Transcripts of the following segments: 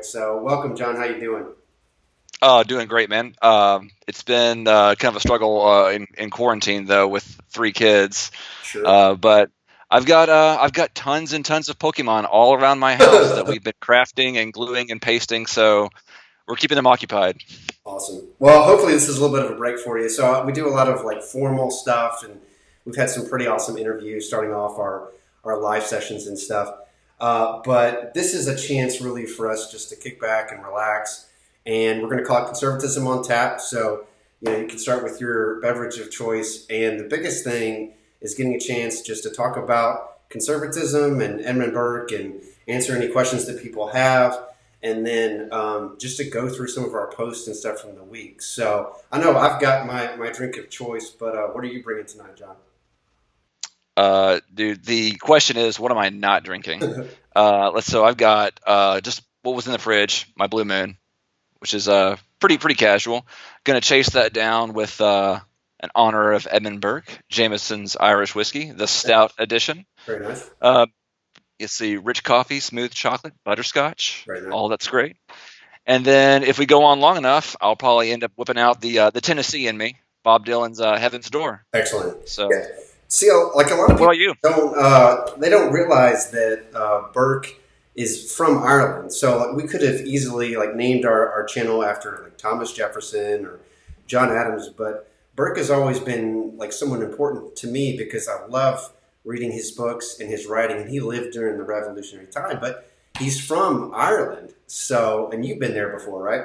So welcome, John. How you doing? Doing great, man. It's been kind of a struggle in quarantine though with three kids. Sure. But I've got tons and tons of Pokemon all around my house that we've been crafting and gluing and pasting. So we're keeping them occupied. Awesome. Well, hopefully this is a little bit of a break for you. So we do a lot of like formal stuff, and we've had some pretty awesome interviews starting off our live sessions and stuff. But this is a chance really for us just to kick back and relax. And we're going to call it Conservatism on Tap. So you can start with your beverage of choice, and the biggest thing is getting a chance just to talk about conservatism and Edmund Burke and answer any questions that people have, and then just to go through some of our posts and stuff from the week. So I know I've got my drink of choice, but what are you bringing tonight, John? Dude, the question is, what am I not drinking? So I've got just what was in the fridge, my Blue Moon, which is pretty casual. Gonna chase that down with an honor of Edmund Burke, Jameson's Irish whiskey, the stout edition. Very nice. Uh, you see rich coffee, smooth chocolate, butterscotch, Very nice. all that's great. And then if we go on long enough, I'll probably end up whipping out the Tennessee in me, Bob Dylan's Heaven's Door. Excellent. So, Yeah. See, like a lot of what people about you? don't realize that Burke is from Ireland. So like, we could have easily like named our channel after like Thomas Jefferson or John Adams, but Burke has always been like someone important to me because I love reading his books and his writing. And he lived during the Revolutionary time, but he's from Ireland. So, and you've been there before, right?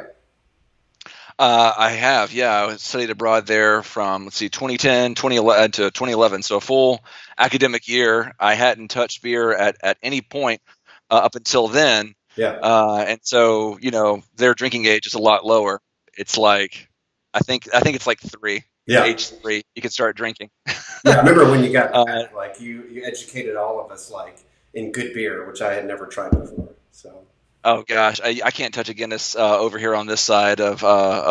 I have, yeah. I studied abroad there from, let's see, 2010, 2011 to 2011. So a full academic year. I hadn't touched beer at any point up until then. Yeah. And so, their drinking age is a lot lower. It's like, I think it's like three, Yeah. age three, you can start drinking. Yeah. I remember when you got Uh, back, like you educated all of us like in good beer, which I had never tried before. So oh gosh, I can't touch a Guinness over here on this side of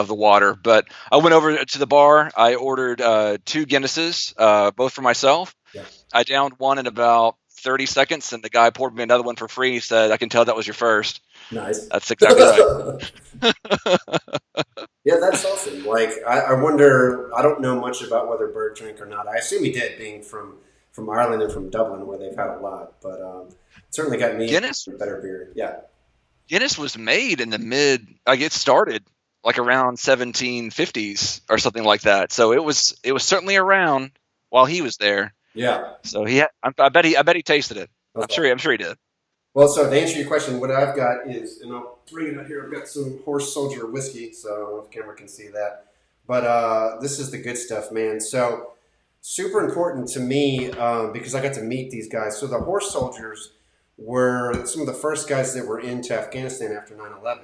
the water. But I went over to the bar. I ordered two Guinnesses, both for myself. yeah. I downed one in about 30 seconds, and the guy poured me another one for free. He said, "I can tell that was your first." Nice. That's exactly right. Yeah, that's awesome. Like, I wonder. I don't know much about whether Bird drank or not. I assume he did, being from Ireland and from Dublin, where they've had a lot. But it certainly got me Guinness a better beer. Yeah, Guinness was made in the like it started like around 1750s or something like that. So it was certainly around while he was there. yeah, So I bet he tasted it. I'm that's sure awesome. I'm sure he did. Well, so to answer your question, what I've got is, and I'll bring it up here. I've got some Horse Soldier whiskey, so I don't know if the camera can see that. But this is the good stuff, man. So super important to me because I got to meet these guys. So the Horse Soldiers were some of the first guys that were into Afghanistan after 9/11.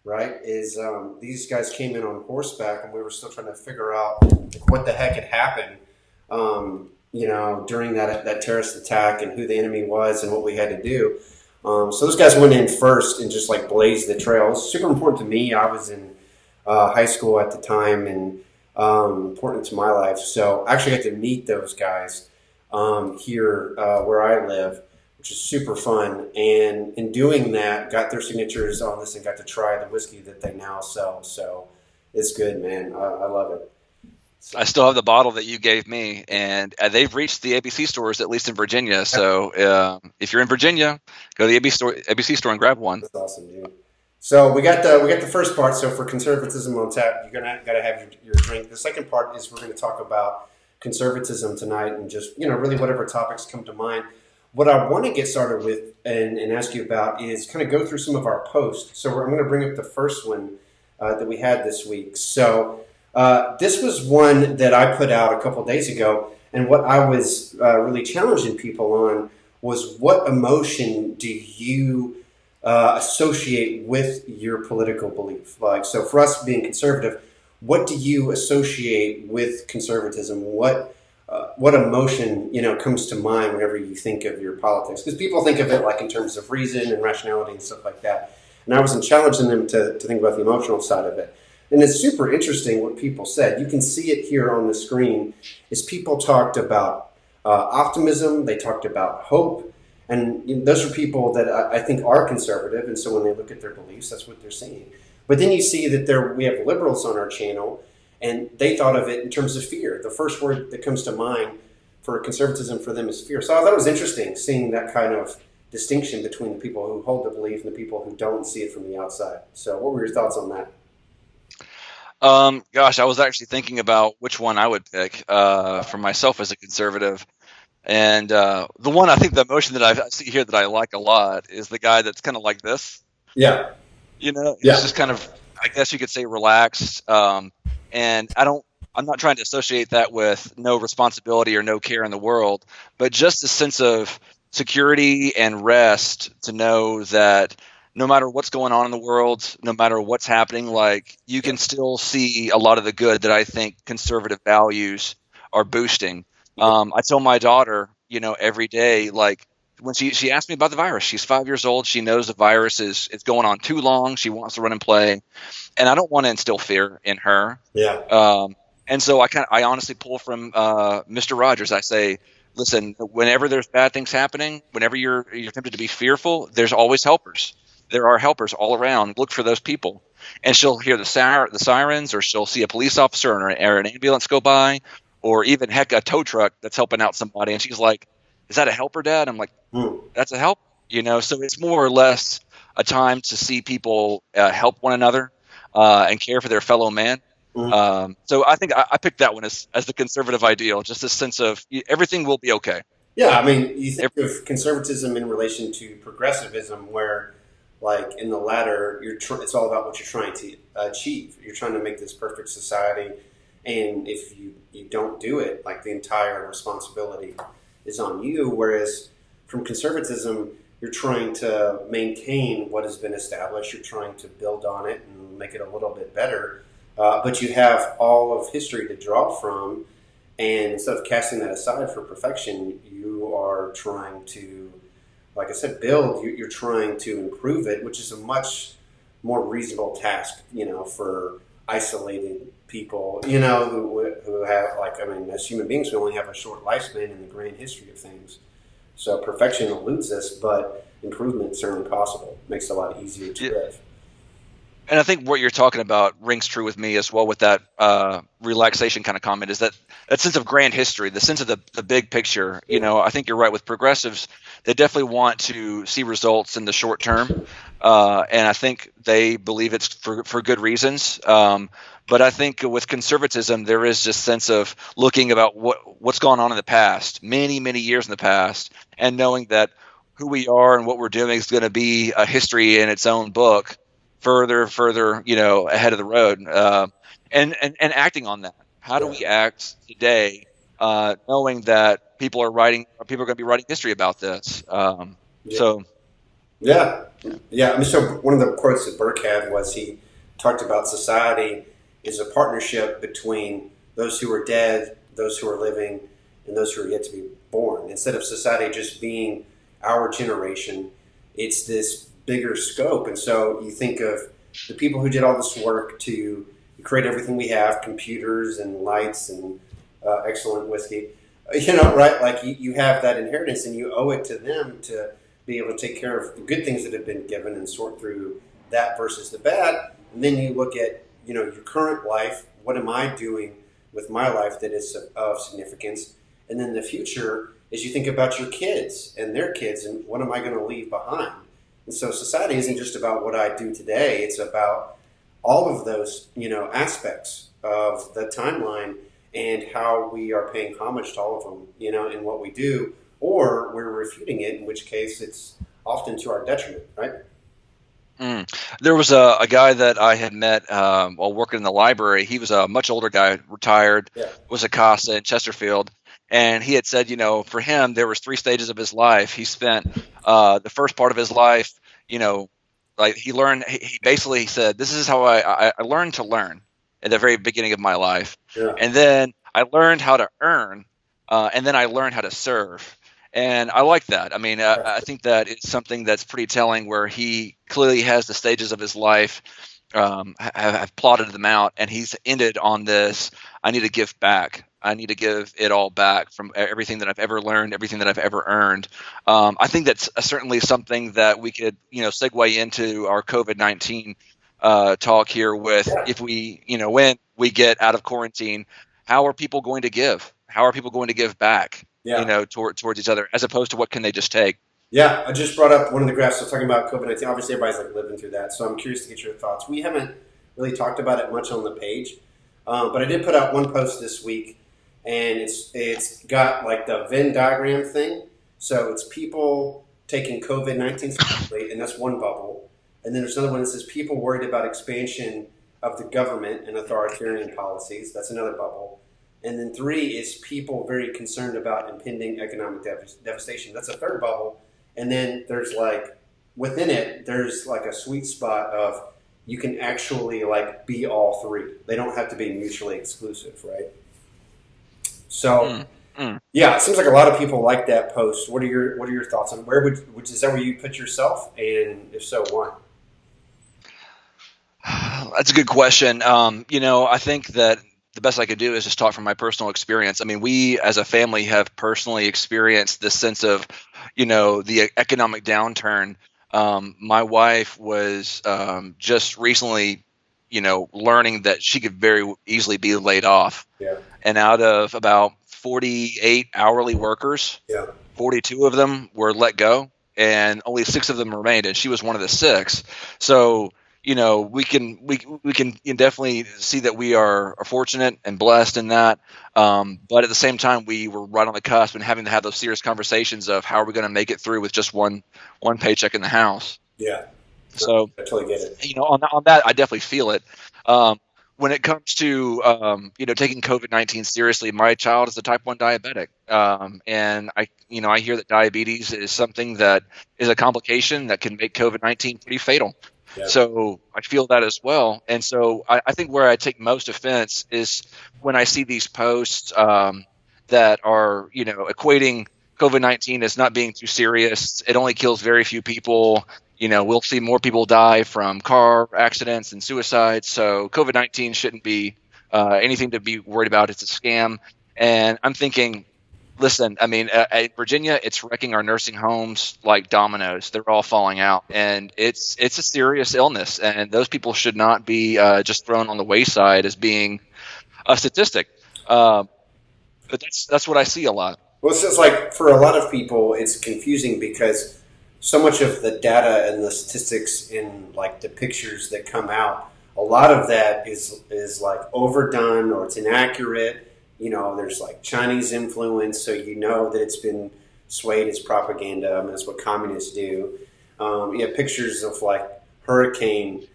Right? Is these guys came in on horseback, and we were still trying to figure out like, what the heck had happened. During that terrorist attack and who the enemy was and what we had to do. So those guys went in first and just like blazed the trail. It was super important to me. I was in high school at the time and important to my life. So I actually got to meet those guys here where I live, which is super fun. And in doing that, got their signatures on this and got to try the whiskey that they now sell. So it's good, man. I love it. I still have the bottle that you gave me, and they've reached the ABC stores at least in Virginia. So if you're in Virginia, go to the ABC store and grab one. That's awesome, dude. So we got the first part. So for conservatism on tap, you're gonna gotta have your drink. The second part is we're gonna talk about conservatism tonight and just really whatever topics come to mind. What I want to get started with and ask you about is kind of go through some of our posts. So I'm going to bring up the first one that we had this week. So this was one that I put out a couple days ago, and what I was really challenging people on was what emotion do you associate with your political belief? Like, so for us being conservative, what do you associate with conservatism? What emotion comes to mind whenever you think of your politics? Because people think of it like in terms of reason and rationality and stuff like that. And I wasn't challenging them to think about the emotional side of it. And it's super interesting what people said. You can see it here on the screen. Is people talked about optimism, they talked about hope, And those are people that I think are conservative, and so when they look at their beliefs, that's what they're seeing. But then you see that we have liberals on our channel, and they thought of it in terms of fear. The first word that comes to mind for conservatism for them is fear. So I thought it was interesting seeing that kind of distinction between the people who hold the belief and the people who don't see it from the outside. So what were your thoughts on that? Gosh, I was actually thinking about which one I would pick for myself as a conservative. And the one I think the emotion that I see here that I like a lot is the guy that's kind of like this. Yeah, He's yeah, just kind of, I guess you could say, relaxed. And I'm not trying to associate that with no responsibility or no care in the world, but just a sense of security and rest to know that no matter what's going on in the world, no matter what's happening, like you yeah, can still see a lot of the good that I think conservative values are boosting. yeah. I tell my daughter, every day, like when she asked me about the virus, she's 5 years old. She knows the virus is it's going on too long. She wants to run and play, and I don't want to instill fear in her. Yeah. Um, and so I honestly pull from Mr. Rogers. I say, listen, whenever there's bad things happening, whenever you're tempted to be fearful, there's always helpers. There are helpers all around. Look for those people, and she'll hear the sirens, or she'll see a police officer or an ambulance go by, or even heck a tow truck that's helping out somebody, and she's like, "Is that a helper, Dad?" I'm like, Mm, that's a help. So it's more or less a time to see people help one another and care for their fellow man. mm. So I think I picked that one as the conservative ideal, just a sense of everything will be okay. Yeah, I mean, you think Every, of conservatism in relation to progressivism, where, like, in the latter, it's all about what you're trying to achieve. You're trying to make this perfect society, and if you don't do it, like, the entire responsibility is on you. Whereas from conservatism, you're trying to maintain what has been established. You're trying to build on it and make it a little bit better. But you have all of history to draw from, and instead of casting that aside for perfection, you are trying to, like I said, build. You're trying to improve it, which is a much more reasonable task, for isolated people, who have, like, I mean, as human beings, we only have a short lifespan in the grand history of things. So perfection eludes us, but improvement is certainly possible. Makes it a lot easier to live. And I think what you're talking about rings true with me as well with that relaxation kind of comment is that sense of grand history, the sense of the big picture. Yeah. I think you're right with progressives. They definitely want to see results in the short term. And I think they believe it's for good reasons. But I think with conservatism, there is this sense of looking about what's gone on in the past, many, many years in the past, and knowing that who we are and what we're doing is going to be a history in its own book further, ahead of the road, and acting on that. How do Yeah. we act today, knowing that people are going to be writing history about this? Yeah. So Yeah, yeah. I mean, so one of the quotes that Burke had was he talked about society is a partnership between those who are dead, those who are living, and those who are yet to be born. Instead of society just being our generation, it's this bigger scope. And so you think of the people who did all this work to create everything we have, computers and lights and excellent whiskey. Right? Like you have that inheritance, and you owe it to them to be able to take care of the good things that have been given and sort through that versus the bad. And then you look at your current life. What am I doing with my life that is of significance? And then the future is you think about your kids and their kids and what am I going to leave behind? And so society isn't just about what I do today. It's about all of those aspects of the timeline and how we are paying homage to all of them, in what we do, or we're refuting it, in which case it's often to our detriment, right? mm. There was a guy that I had met while working in the library. He was a much older guy, retired, Yeah, was a CASA in Chesterfield, and he had said, for him there was three stages of his life. He spent the first part of his life, you know, like he learned. He basically said, "This is how I learned to learn at the very beginning of my life, yeah, and then I learned how to earn, and then I learned how to serve." And I like that. I mean, I think that it's something that's pretty telling where he clearly has the stages of his life, have plotted them out, and he's ended on this. I need to give back. I need to give it all back from everything that I've ever learned, everything that I've ever earned. I think that's certainly something that we could, segue into our COVID-19 talk here with. Yeah. If we, when we get out of quarantine, how are people going to give? How are people going to give back, Yeah. towards each other, as opposed to what can they just take? Yeah, I just brought up one of the graphs. So talking about COVID-19. Obviously, everybody's like living through that. So I'm curious to get your thoughts. We haven't really talked about it much on the page, but I did put out one post this week, and it's got like the Venn diagram thing. So it's people taking COVID-19 seriously, and that's one bubble. And then there's another one that says people worried about expansion of the government and authoritarian policies. That's another bubble. And then three is people very concerned about impending economic devastation. That's a third bubble. And then there's like within it, there's like a sweet spot of you can actually like be all three. They don't have to be mutually exclusive, right? So Mm, mm. yeah, it seems like a lot of people like that post. What are your thoughts on where would is that where you put yourself? And if so, why? That's a good question. I think that the best I could do is just talk from my personal experience. I mean, we as a family have personally experienced this sense of, the economic downturn. My wife was just recently, learning that she could very easily be laid off. Yeah, And out of about 48 hourly workers, yeah, 42 of them were let go, and only 6 of them remained, and she was one of the 6. So, we can definitely see that we are fortunate and blessed in that. But at the same time, we were right on the cusp and having to have those serious conversations of how are we going to make it through with just one paycheck in the house. yeah. No, So, I totally get it. on that, I definitely feel it. When it comes to taking COVID-19 seriously, my child is a type 1 diabetic, and I hear that diabetes is something that is a complication that can make COVID-19 pretty fatal. Yeah, So I feel that as well, and so I think where I take most offense is when I see these posts that are equating COVID-19 as not being too serious. It only kills very few people. We'll see more people die from car accidents and suicides. So COVID-19 shouldn't be anything to be worried about. It's a scam. And I'm thinking, listen, I mean, at Virginia, it's wrecking our nursing homes like dominoes. They're all falling out, and it's a serious illness. And those people should not be just thrown on the wayside as being a statistic. Um, but that's what I see a lot. well, it's just like for a lot of people, it's confusing because so much of the data and the statistics and like the pictures that come out, a lot of that is like overdone or it's inaccurate. There's like Chinese influence, so you know that it's been swayed as propaganda. I mean, that's what communists do. You have pictures of like hurricane,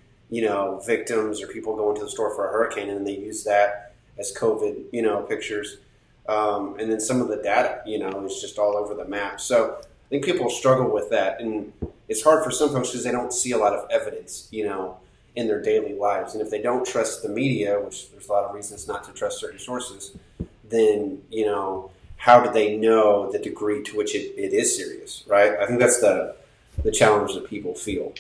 victims or people going to the store for a hurricane, and then they use that as COVID, pictures. And then some of the data, is just all over the map. So I think people struggle with that, and it's hard for some folks because they don't see a lot of evidence, in their daily lives. And if they don't trust the media, which there's a lot of reasons not to trust certain sources, then how do they know the degree to which it is serious, right? I think that's the challenge that people feel.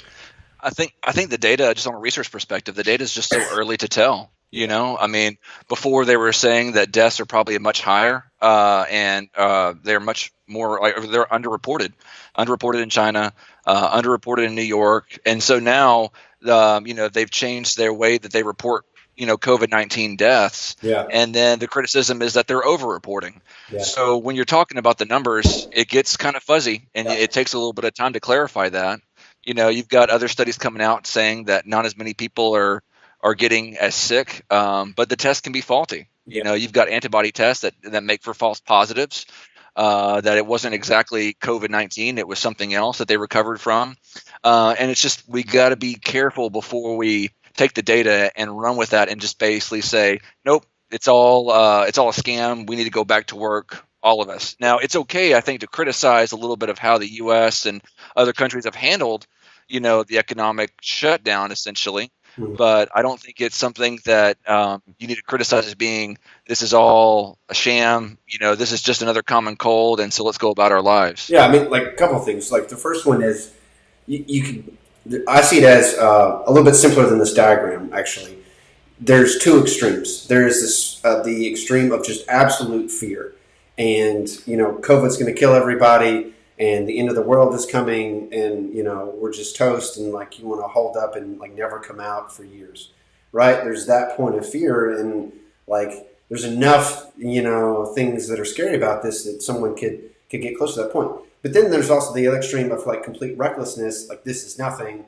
I think the data, just on a research perspective, the data is just so early to tell. Yeah, I mean, before they were saying that deaths are probably much higher, and they're much more like they're underreported in China, underreported in New York, and so now, they've changed their way that they report, COVID-19 deaths, yeah, and then the criticism is that they're overreporting. yeah, So when you're talking about the numbers, it gets kind of fuzzy, and yeah, it takes a little bit of time to clarify that. You've got other studies coming out saying that not as many people are getting as sick, but the test can be faulty. yeah, You've got antibody tests that make for false positives, that it wasn't exactly COVID-19, it was something else that they recovered from. And it's just we got to be careful before we take the data and run with that and just basically say, nope, it's all a scam. We need to go back to work, all of us. Now, it's okay, I think, to criticize a little bit of how the U.S. and other countries have handled, the economic shutdown, essentially. mhm. But I don't think it's something that you need to criticize as being this is all a sham. This is just another common cold, and so let's go about our lives. Yeah. I mean, like a couple of things. Like the first one is you can. I see it as a little bit simpler than this diagram, actually. there's two extremes. There is this the extreme of just absolute fear, and COVID's going to kill everybody, and the end of the world is coming, and we're just toast, and like you want to hold up and like never come out for years, right? There's that point of fear, and like there's enough things that are scary about this that someone could get close to that point. But then there's also the other extreme of like complete recklessness, like this is nothing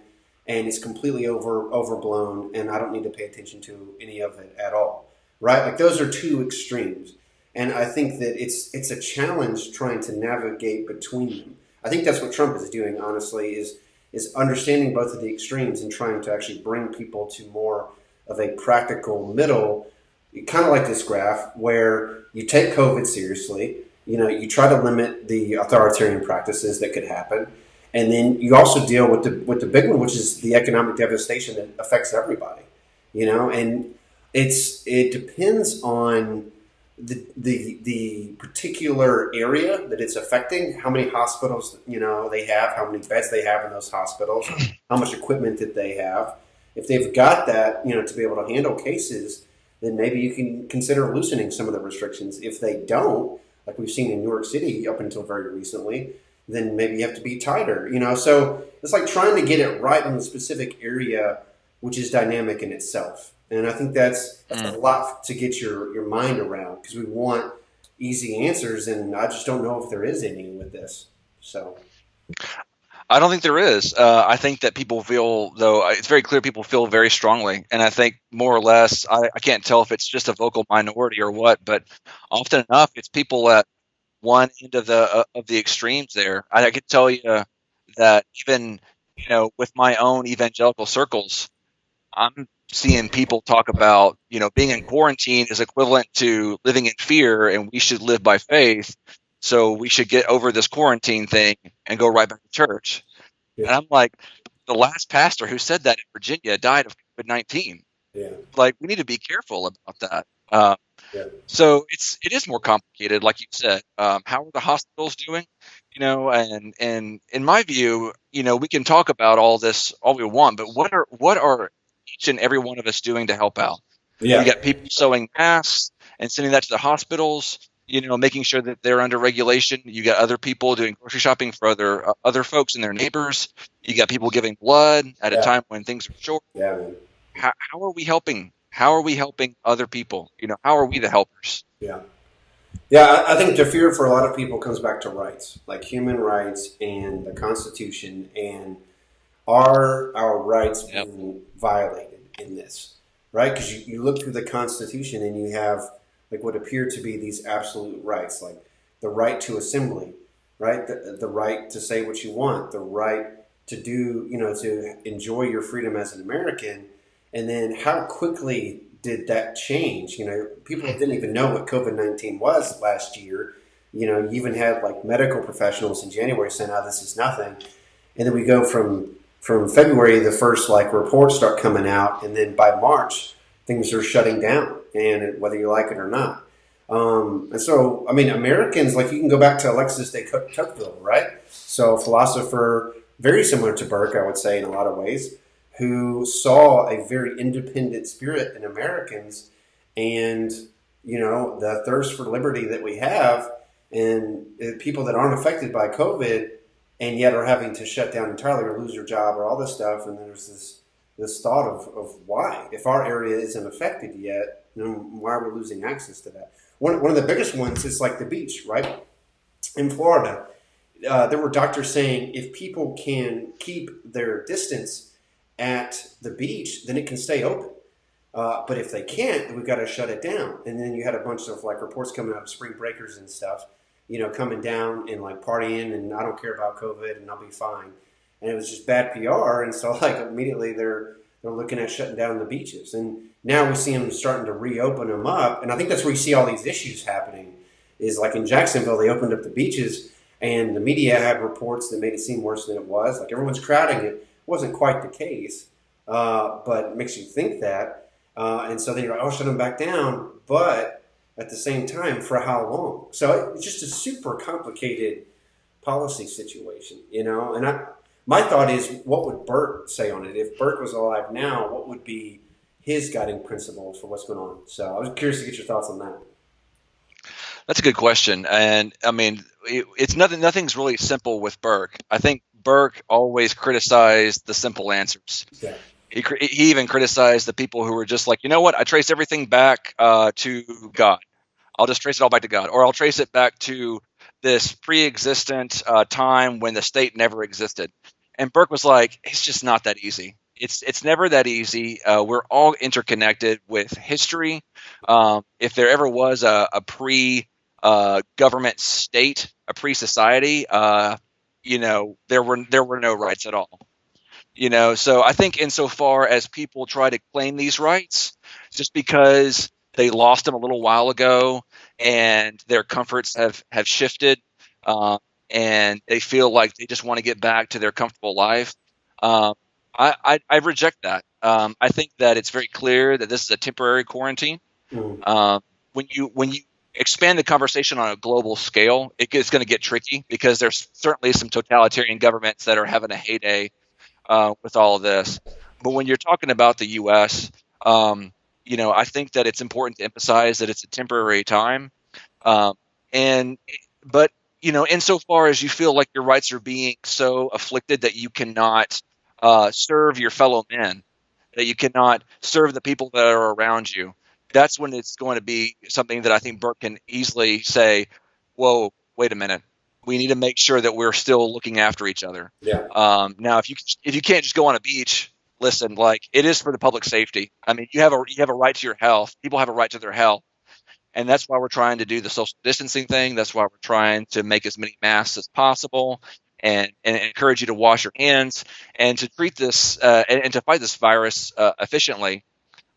and it's completely overblown and I don't need to pay attention to any of it at all. Right? Like those are two extremes. And I think that it's a challenge trying to navigate between them. I think that's what Trump is doing, honestly, is understanding both of the extremes and trying to actually bring people to more of a practical middle, kind of like this graph, where you take COVID seriously, you try to limit the authoritarian practices that could happen, and then you also deal with the big one, which is the economic devastation that affects everybody. And it depends on the particular area that it's affecting, how many hospitals they have, how many beds they have in those hospitals, how much equipment that they have. If they've got that, to be able to handle cases, then maybe you can consider loosening some of the restrictions. If they don't, like we've seen in New York City up until very recently, then maybe you have to be tighter. So it's like trying to get it right in the specific area, which is dynamic in itself. And I think that's a lot to get your mind around, because we want easy answers, and I just don't know if there is any with this. So I don't think there is. I think that people feel, though, it's very clear people feel very strongly. And I think more or less, I can't tell if it's just a vocal minority or what, but often enough, it's people at one end of the extremes there. I can tell you that even, with my own evangelical circles, I'm seeing people talk about, being in quarantine is equivalent to living in fear and we should live by faith. So we should get over this quarantine thing and go right back to church. yeah, And I'm like, the last pastor who said that in Virginia died of COVID-19. yeah, Like, we need to be careful about that. Uh, yeah, so it is more complicated, like you said. How are the hospitals doing? And in my view, we can talk about all this all we want, but what are each and every one of us doing to help out? You yeah, got people sewing masks and sending that to the hospitals, making sure that they're under regulation. You got other people doing grocery shopping for other folks and their neighbors. You got people giving blood at a yeah, time when things are short. yeah, man. How are we helping? How are we helping other people? How are we the helpers? Yeah. Yeah, I think the fear for a lot of people comes back to rights, like human rights and the Constitution, and are our rights Yep. being violated in this, right? Because you look through the Constitution and you have like what appear to be these absolute rights, like the right to assembly, right? The right to say what you want, the right to do, to enjoy your freedom as an American. And then how quickly did that change? People didn't even know what COVID-19 was last year. You even had like medical professionals in January saying, "Oh, this is nothing." And then we go from February, the first like reports start coming out, and then by March, things are shutting down, and whether you like it or not. And so, I mean, Americans, like you can go back to Alexis de Tocqueville, right? So, a philosopher very similar to Burke, I would say, in a lot of ways, who saw a very independent spirit in Americans, and the thirst for liberty that we have, and people that aren't affected by COVID and yet are having to shut down entirely or lose their job or all this stuff. And there's this thought of why, if our area isn't affected yet, why are we losing access to that? One of the biggest ones is like the beach, right? In Florida, there were doctors saying if people can keep their distance at the beach, then it can stay open. But if they can't, then we've got to shut it down. And then you had a bunch of like reports coming out of spring breakers and stuff, coming down and like partying and I don't care about COVID and I'll be fine. And it was just bad PR. And so like immediately they're looking at shutting down the beaches. And now we see them starting to reopen them up. And I think that's where you see all these issues happening is like in Jacksonville, they opened up the beaches and the media had reports that made it seem worse than it was. Like everyone's crowding it. It wasn't quite the case, but it makes you think that. And so then you're like, oh, shut them back down. But at the same time, for how long? So it's just a super complicated policy situation, And my thought is, what would Bert say on it? If Bert was alive now, what would be his guiding principles for what's going on. So I was curious to get your thoughts on that. That's a good question, and I mean, it's nothing. Nothing's really simple with Burke. I think Burke always criticized the simple answers. Yeah. He even criticized the people who were just like, you know what, I trace everything back to God. I'll just trace it all back to God, or I'll trace it back to this pre-existent time when the state never existed. And Burke was like, it's just not that easy. It's never that easy. We're all interconnected with history. If there ever was a pre-government state, a pre-society, there were no rights at all. So I think insofar as people try to claim these rights, just because they lost them a little while ago and their comforts have shifted, and they feel like they just want to get back to their comfortable life, um, I reject that. I think that it's very clear that this is a temporary quarantine. Mm. When you expand the conversation on a global scale, it's going to get tricky because there's certainly some totalitarian governments that are having a heyday with all of this. But when you're talking about the U.S., I think that it's important to emphasize that it's a temporary time. Um, and but insofar as you feel like your rights are being so afflicted that you cannot serve your fellow men, that you cannot serve the people that are around you, that's when it's going to be something that I think Burke can easily say, "Whoa, wait a minute. We need to make sure that we're still looking after each other." Yeah. Now, if you can't just go on a beach, listen, like it is for the public safety. I mean, you have a right to your health. People have a right to their health, and that's why we're trying to do the social distancing thing. That's why we're trying to make as many masks as possible, and encourage you to wash your hands and to treat this and to fight this virus efficiently.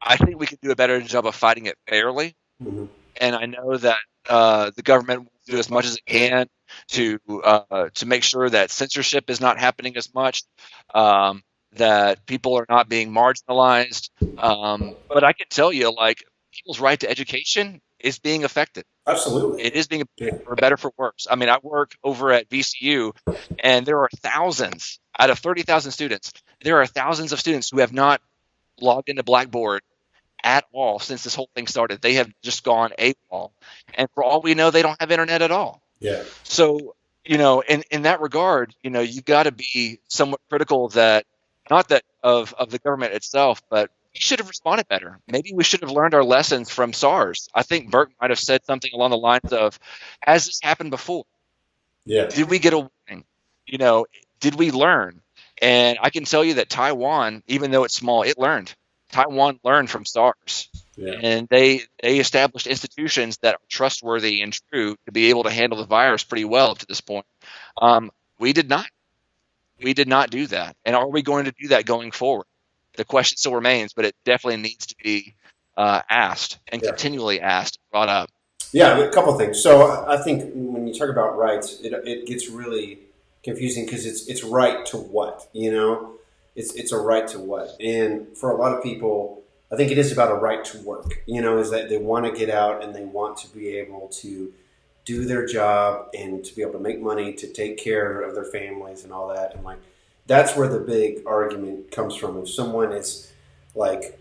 I think we could do a better job of fighting it fairly, Mm-hmm. and I know that the government will do as much as it can to make sure that censorship is not happening as much, um, that people are not being marginalized. But I can tell you, like, people's right to education is being affected. Absolutely. It is being Yeah. affected for better for worse. I mean, I work over at VCU, and there are thousands out of 30,000 students. There are thousands of students who have not logged into Blackboard at all since this whole thing started. They have just gone AWOL, and for all we know, they don't have internet at all. Yeah. So, in that regard, you've got to be somewhat critical that not that of the government itself, but we should have responded better. Maybe we should have learned our lessons from SARS. I think Burke might have said something along the lines of, "Has this happened before? Yeah. Did we get a warning? You know, did we learn?" And I can tell you that Taiwan, even though it's small, it learned. Taiwan learned from SARS, Yeah. and they established institutions that are trustworthy and true to be able to handle the virus pretty well up to this point. Um, we did not. We did not do that. And are we going to do that going forward? The question still remains, but it definitely needs to be asked and Yeah. continually asked, brought up. Yeah, a couple things. So I think when you talk about rights, it gets really confusing because it's right to what, it's a right to what, and for a lot of people, I think it is about a right to work. Is that they want to get out and they want to be able to do their job and to be able to make money to take care of their families and all that, and like that's where the big argument comes from. If someone is like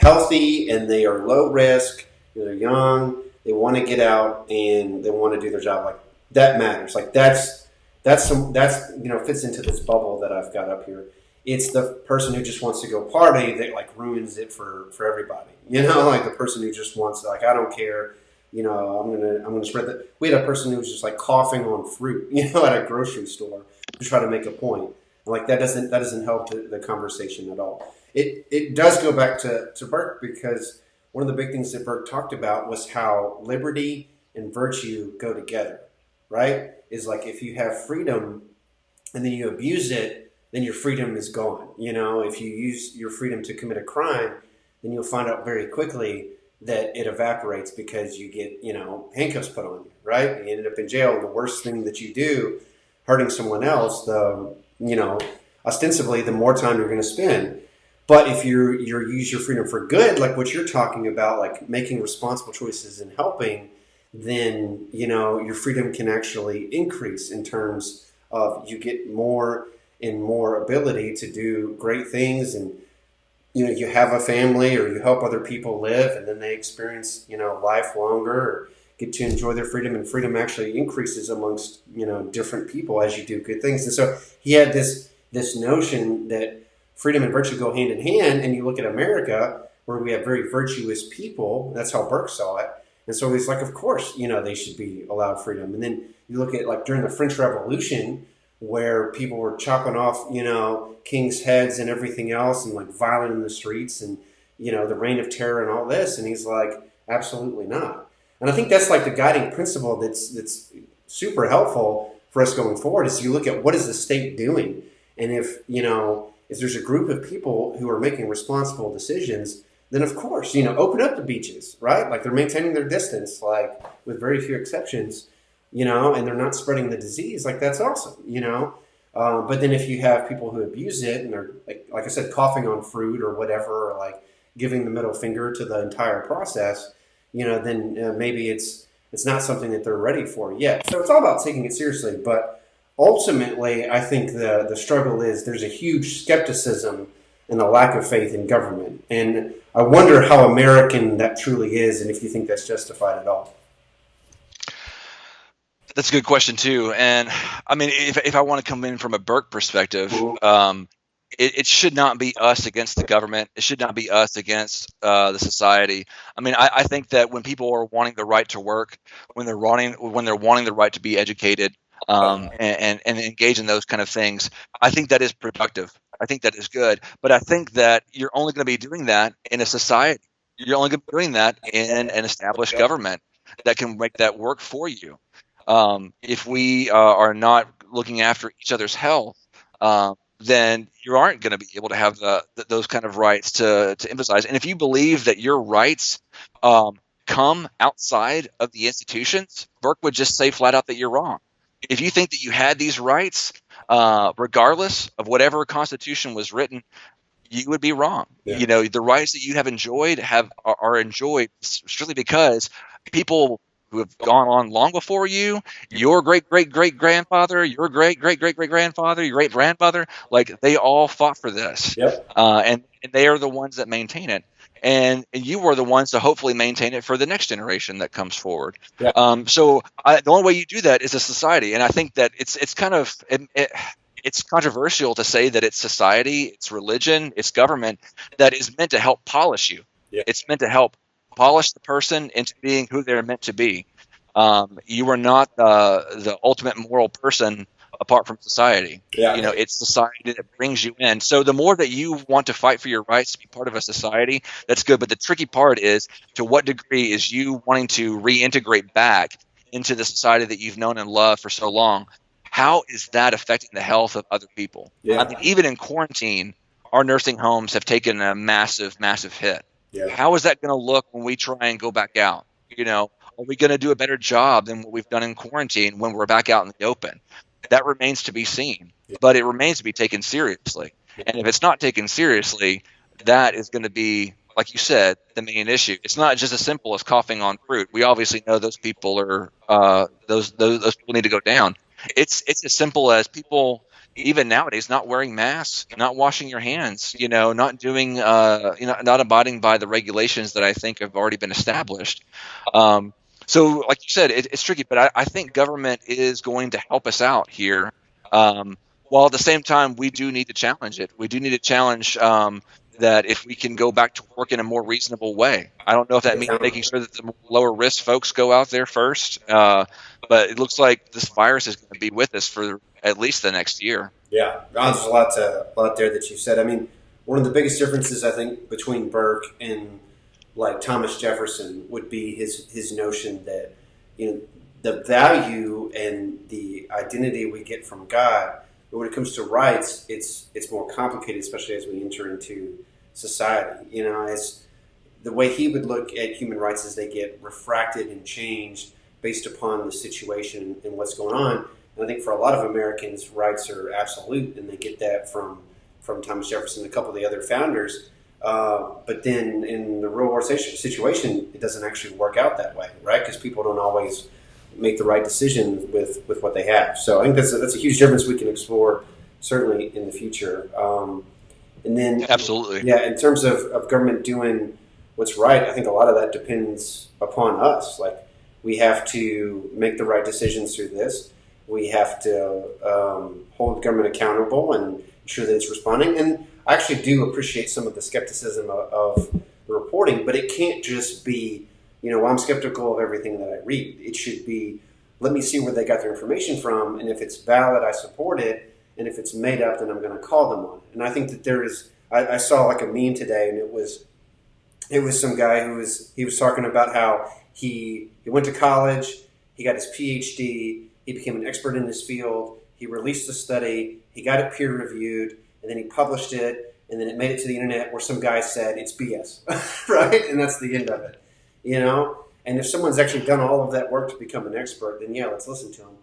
healthy and they are low risk, they're young, they want to get out and they want to do their job. Like that matters. Like that's fits into this bubble that I've got up here. It's the person who just wants to go party that like ruins it for everybody. Like the person who just wants to, like, I don't care. I'm gonna spread that. We had a person who was just like coughing on fruit, at a grocery store to try to make a point. And like that doesn't help the conversation at all. It does go back to Burke, because one of the big things that Burke talked about was how liberty and virtue go together, right? Is like if you have freedom and then you abuse it, then your freedom is gone. If you use your freedom to commit a crime, then you'll find out very quickly that it evaporates because you get, handcuffs put on you, right? You ended up in jail. The worst thing that you do, hurting someone else, ostensibly, the more time you're going to spend. But if you use your freedom for good, like what you're talking about, like making responsible choices and helping, then your freedom can actually increase in terms of you get more and more ability to do great things and you have a family or you help other people live, and then they experience life longer or get to enjoy their freedom, and freedom actually increases amongst different people as you do good things. And so he had this notion that freedom and virtue go hand in hand. And you look at America, where we have very virtuous people. That's how Burke saw it. And so he's like, of course, they should be allowed freedom. And then you look at, like, during the French Revolution, where people were chopping off, kings' heads and everything else, and like violent in the streets, and the reign of terror and all this. And he's like, absolutely not. And I think that's like the guiding principle that's super helpful for us going forward. Is you look at what is the state doing, and if there's a group of people who are making responsible decisions, then of course open up the beaches, right? Like, they're maintaining their distance, like, with very few exceptions, and they're not spreading the disease. Like, that's awesome. But then if you have people who abuse it, and they're like I said, coughing on fruit or whatever, or like giving the middle finger to the entire process, then maybe it's not something that they're ready for yet. So it's all about taking it seriously. But ultimately, I think the struggle is there's a huge skepticism and a lack of faith in government. And I wonder how American that truly is, and if you think that's justified at all. That's a good question too. And I mean, if I want to come in from a Burke perspective, it should not be us against the government. It should not be us against the society. I mean, I think that when people are wanting the right to work, when they're wanting the right to be educated, and engage in those kind of things, I think that is productive. I think that is good. But I think that you're only going to be doing that in a society. You're only going to be doing that in an established government that can make that work for you. If we are not looking after each other's health, then you aren't going to be able to have those kind of rights to emphasize. And if you believe that your rights come outside of the institutions, Burke would just say flat out that you're wrong. If you think that you had these rights, regardless of whatever constitution was written, you would be wrong. Yeah. The rights that you have enjoyed are enjoyed strictly because people who have gone on long before you, your great great great grandfather, your great great great great grandfather, your great grandfather, like, they all fought for this, Yep. and they are the ones that maintain it, and you are the ones to hopefully maintain it for the next generation that comes forward. Yeah. So the only way you do that is a society, and I think that it's kind of it's controversial to say that it's society, it's religion, it's government that is meant to help polish you. Yeah. It's meant to help polish the person into being who they're meant to be. You are not the ultimate moral person apart from society. Yeah. It's society that brings you in. So the more that you want to fight for your rights to be part of a society, that's good. But the tricky part is, to what degree is you wanting to reintegrate back into the society that you've known and loved for so long? How is that affecting the health of other people? Yeah. I mean, even in quarantine, our nursing homes have taken a massive, massive hit. Yeah. How is that going to look when we try and go back out? Are we going to do a better job than what we've done in quarantine when we're back out in the open? That remains to be seen, but it remains to be taken seriously. And if it's not taken seriously, that is going to be, like you said, the main issue. It's not just as simple as coughing on fruit. We obviously know those people are those people need to go down. It's as simple as people, even nowadays, not wearing masks, not washing your hands, not doing, not abiding by the regulations that I think have already been established. So, like you said, it's tricky, but I think government is going to help us out here. While at the same time, we do need to challenge it. We do need to challenge that if we can go back to work in a more reasonable way. I don't know if that means making sure that the lower risk folks go out there first, but it looks like this virus is going to be with us for at least the next year. Yeah, there's a lot there that you said. I mean, one of the biggest differences, I think, between Burke and like Thomas Jefferson would be his notion that the value and the identity we get from God. But when it comes to rights, it's more complicated, especially as we enter into society. As the way he would look at human rights is they get refracted and changed based upon the situation and what's going on. And I think for a lot of Americans, rights are absolute, and they get that from Thomas Jefferson and a couple of the other founders. But then in the real world situation, it doesn't actually work out that way, right? Because people don't always make the right decision with what they have. So I think that's a huge difference we can explore certainly in the future. And then, Absolutely. yeah, in terms of government doing what's right, I think a lot of that depends upon us. Like, we have to make the right decisions through this. We have to hold government accountable and ensure that it's responding. And I actually do appreciate some of the skepticism of the reporting, but it can't just be, well, I'm skeptical of everything that I read. It should be, let me see where they got their information from, and if it's valid, I support it, and if it's made up, then I'm going to call them on it. And I think that there is. I saw like a meme today, and it was some guy he was talking about how he went to college, he got his PhD, he became an expert in his field, he released a study, he got it peer reviewed, and then he published it, and then it made it to the internet where some guy said it's BS, right? And that's the end of it, you know. And if someone's actually done all of that work to become an expert, then yeah, let's listen to them.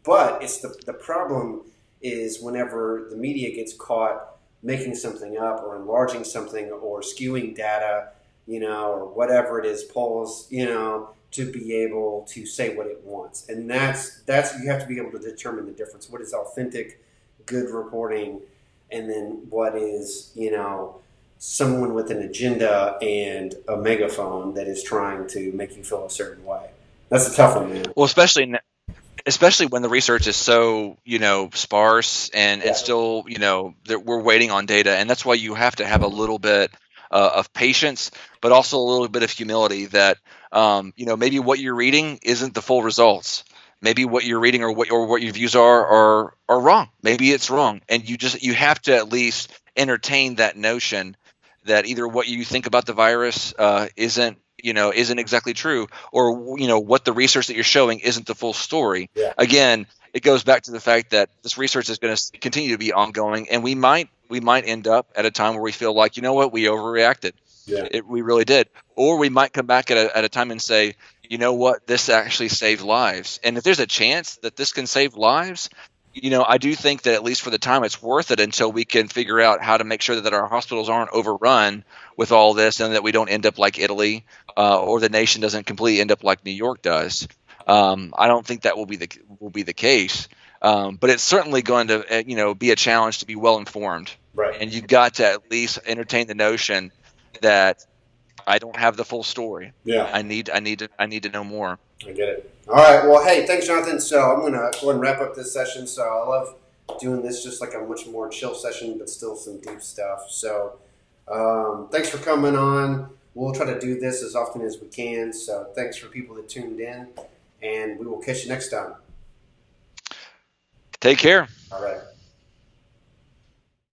But it's the problem is whenever the media gets caught making something up or enlarging something or skewing data, or whatever it is, polls, to be able to say what it wants. And that's you have to be able to determine the difference. What is authentic, good reporting, and then what is, someone with an agenda and a megaphone that is trying to make you feel a certain way. That's a tough one, man. Well, especially when the research is so sparse and Yeah, still that we're waiting on data, and that's why you have to have a little bit of patience, but also a little bit of humility that maybe what you're reading isn't the full results. Maybe what you're reading or what your views are wrong. Maybe it's wrong, and you have to at least entertain that notion that either what you think about the virus isn't exactly true, or what the research that you're showing isn't the full story. yeah, Again, it goes back to the fact that this research is going to continue to be ongoing, and we might end up at a time where we feel like, we overreacted. yeah, We really did. Or we might come back at a time and say, this actually saved lives. And if there's a chance that this can save lives, I do think that at least for the time it's worth it until we can figure out how to make sure that our hospitals aren't overrun with all this, and that we don't end up like Italy, or the nation doesn't completely end up like New York does. I don't think that will be the case. But it's certainly going to be a challenge to be well informed, right. and you've got to at least entertain the notion that I don't have the full story. Yeah, I need to know more. I get it. All right. Well, hey, thanks, Jonathan. So I'm gonna go ahead and wrap up this session. So I love doing this, just like a much more chill session, but still some deep stuff. So thanks for coming on. We'll try to do this as often as we can. So thanks for people that tuned in, and we will catch you next time. Take care. All right.